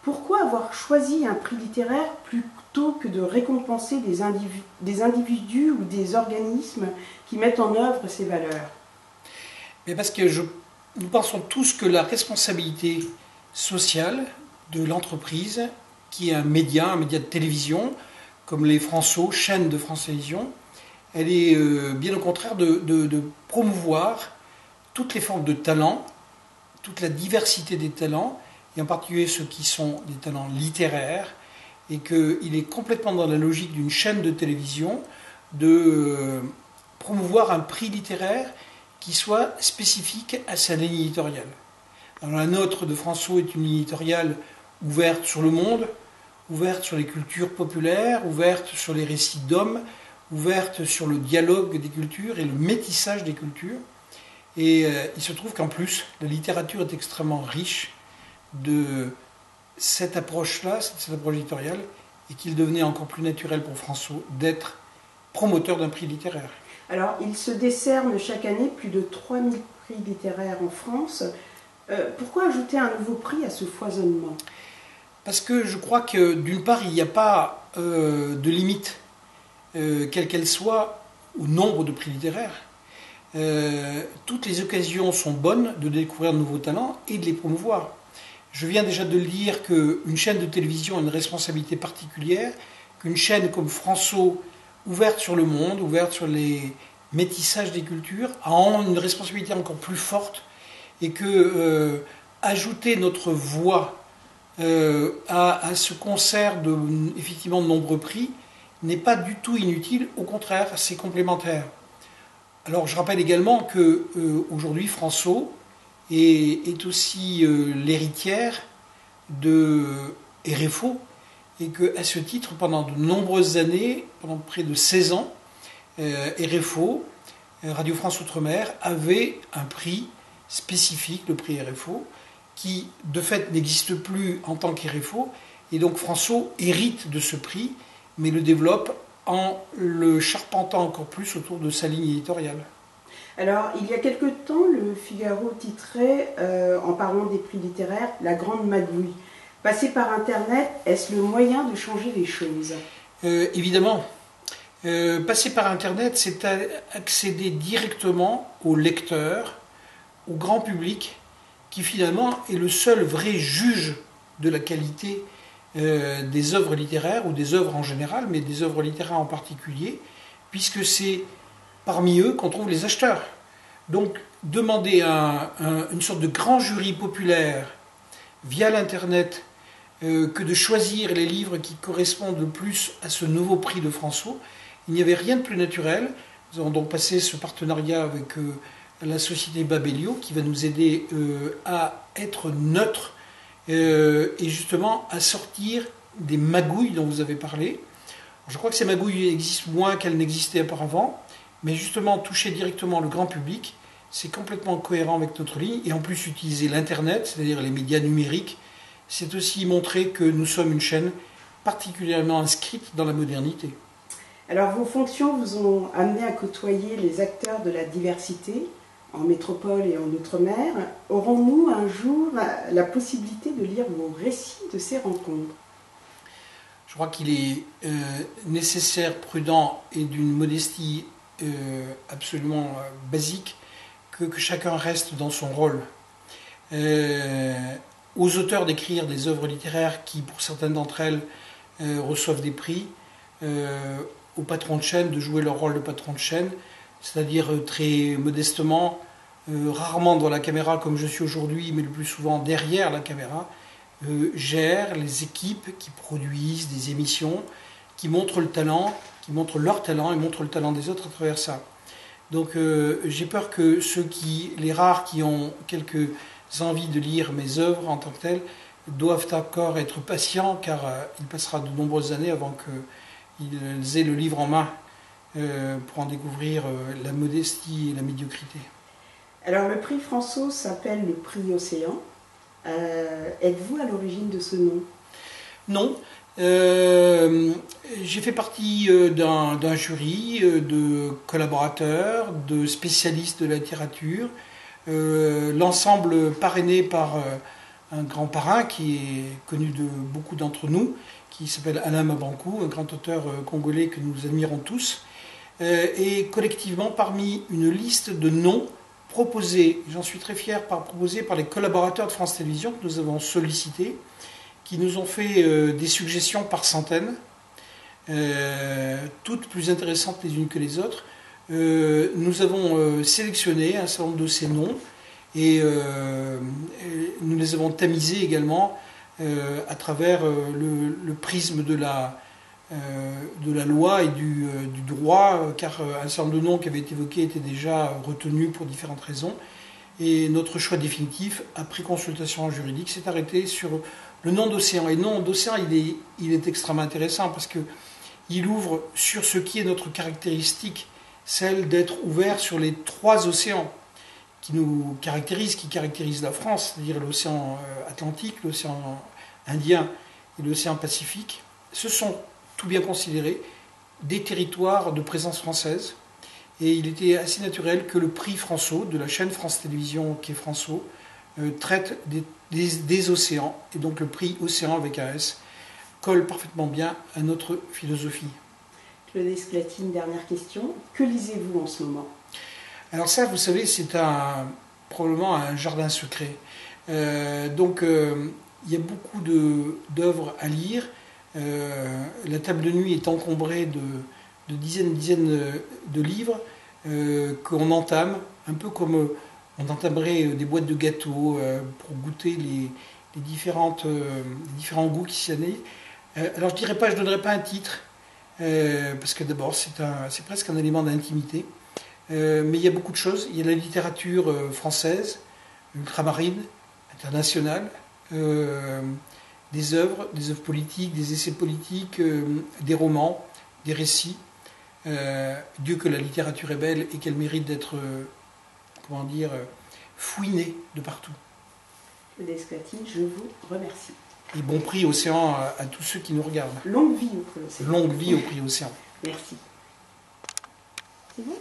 Pourquoi avoir choisi un prix littéraire plutôt que de récompenser des individus ou des organismes qui mettent en œuvre ces valeurs? Mais parce que nous pensons tous que la responsabilité sociale de l'entreprise, qui est un média de télévision, comme les Français, chaîne de France Télévisions, elle est bien au contraire de promouvoir toutes les formes de talent, toute la diversité des talents, et en particulier ceux qui sont des talents littéraires, et qu'il est complètement dans la logique d'une chaîne de télévision de promouvoir un prix littéraire qui soit spécifique à sa ligne éditoriale. Alors la nôtre de François est une ligne éditoriale ouverte sur le monde, ouverte sur les cultures populaires, ouverte sur les récits d'hommes, ouverte sur le dialogue des cultures et le métissage des cultures. Et il se trouve qu'en plus, la littérature est extrêmement riche de cette approche-là, cette approche éditoriale, et qu'il devenait encore plus naturel pour François d'être promoteur d'un prix littéraire. Alors, il se décerne chaque année plus de 3000 prix littéraires en France. Pourquoi ajouter un nouveau prix à ce foisonnement? Parce que je crois que, d'une part, il n'y a pas de limite, quelle qu'elle soit, au nombre de prix littéraires. Toutes les occasions sont bonnes de découvrir de nouveaux talents et de les promouvoir. Je viens déjà de le dire qu'une chaîne de télévision a une responsabilité particulière, qu'une chaîne comme François, ouverte sur le monde, ouverte sur les métissages des cultures, a une responsabilité encore plus forte, et que ajouter notre voix à ce concert effectivement de nombreux prix n'est pas du tout inutile, au contraire, c'est complémentaire. Alors je rappelle également qu'aujourd'hui François est aussi l'héritière de RFO, et qu'à ce titre, pendant de nombreuses années, pendant près de 16 ans, RFO, Radio France Outre-mer, avait un prix spécifique, le prix RFO, qui de fait n'existe plus en tant qu'RFO, et donc François hérite de ce prix, mais le développe en le charpentant encore plus autour de sa ligne éditoriale. Alors, il y a quelque temps, le Figaro titrait, en parlant des prix littéraires, La Grande Magouille. Passer par Internet, est-ce le moyen de changer les choses? Évidemment. Passer par Internet, c'est accéder directement au lecteur, au grand public, qui finalement est le seul vrai juge de la qualité des œuvres littéraires, ou des œuvres en général, mais des œuvres littéraires en particulier, puisque c'est parmi eux qu'on trouve les acheteurs. Donc, demander à une sorte de grand jury populaire via l'Internet que de choisir les livres qui correspondent le plus à ce nouveau prix de François, il n'y avait rien de plus naturel. Nous avons donc passé ce partenariat avec la société Babelio, qui va nous aider à être neutre et justement à sortir des magouilles dont vous avez parlé. Je crois que ces magouilles existent moins qu'elles n'existaient auparavant, mais justement toucher directement le grand public, c'est complètement cohérent avec notre ligne, et en plus utiliser l'Internet, c'est-à-dire les médias numériques, c'est aussi montrer que nous sommes une chaîne particulièrement inscrite dans la modernité. Alors, vos fonctions vous ont amené à côtoyer les acteurs de la diversité en métropole et en outre-mer. Aurons-nous un jour la possibilité de lire vos récits de ces rencontres? Je crois qu'il est nécessaire, prudent et d'une modestie absolument basique que chacun reste dans son rôle. Aux auteurs d'écrire des œuvres littéraires qui, pour certaines d'entre elles, reçoivent des prix, aux patrons de chaîne de jouer leur rôle de patron de chaîne, c'est-à-dire très modestement, rarement devant la caméra comme je suis aujourd'hui, mais le plus souvent derrière la caméra, gèrent les équipes qui produisent des émissions, qui montrent le talent, qui montrent leur talent et montrent le talent des autres à travers ça. Donc j'ai peur que les rares qui ont quelques envies de lire mes œuvres en tant que telles, doivent encore être patients, car il passera de nombreuses années avant qu'ils aient le livre en main pour en découvrir la modestie et la médiocrité. Alors le prix François s'appelle le prix Océan. Êtes-vous à l'origine de ce nom? Non. J'ai fait partie d'un jury de collaborateurs, de spécialistes de la littérature, l'ensemble parrainé par un grand parrain qui est connu de beaucoup d'entre nous, qui s'appelle Alain Mabankou, un grand auteur congolais que nous admirons tous, et collectivement parmi une liste de noms proposés, j'en suis très fier, proposés par les collaborateurs de France Télévisions que nous avons sollicités, qui nous ont fait des suggestions par centaines, toutes plus intéressantes les unes que les autres. Nous avons sélectionné un certain nombre de ces noms et nous les avons tamisés également à travers le prisme de la loi et du droit, car un certain nombre de noms qui avaient été évoqués étaient déjà retenus pour différentes raisons. Et notre choix définitif, après consultation juridique, s'est arrêté sur le nom d'Océan. Et le nom d'Océan, il est extrêmement intéressant parce qu'il ouvre sur ce qui est notre caractéristique, celle d'être ouvert sur les 3 océans qui nous caractérisent, qui caractérisent la France, c'est-à-dire l'océan Atlantique, l'océan Indien et l'océan Pacifique. Ce sont, tout bien considéré, des territoires de présence française. Et il était assez naturel que le prix François, de la chaîne France Télévisions qui est François, traite des océans. Et donc le prix Océan avec un S colle parfaitement bien à notre philosophie. Claude Esclati, une dernière question. Que lisez-vous en ce moment? Alors ça, vous savez, c'est probablement un jardin secret. Il y a beaucoup d'œuvres à lire. La table de nuit est encombrée de dizaines de livres qu'on entame, un peu comme on entamerait des boîtes de gâteaux pour goûter les différents goûts qui s'y animent. Alors je ne donnerai pas un titre, parce que d'abord c'est presque un élément d'intimité, mais il y a beaucoup de choses. Il y a la littérature française, ultramarine, internationale, des œuvres politiques, des essais politiques, des romans, des récits. Dieu que la littérature est belle et qu'elle mérite d'être, fouinée de partout. Claude Esclati, je vous remercie. Et bon prix Océan à tous ceux qui nous regardent. Longue vie au prix Océan. Longue vie au prix Océan. Merci. C'est bon ?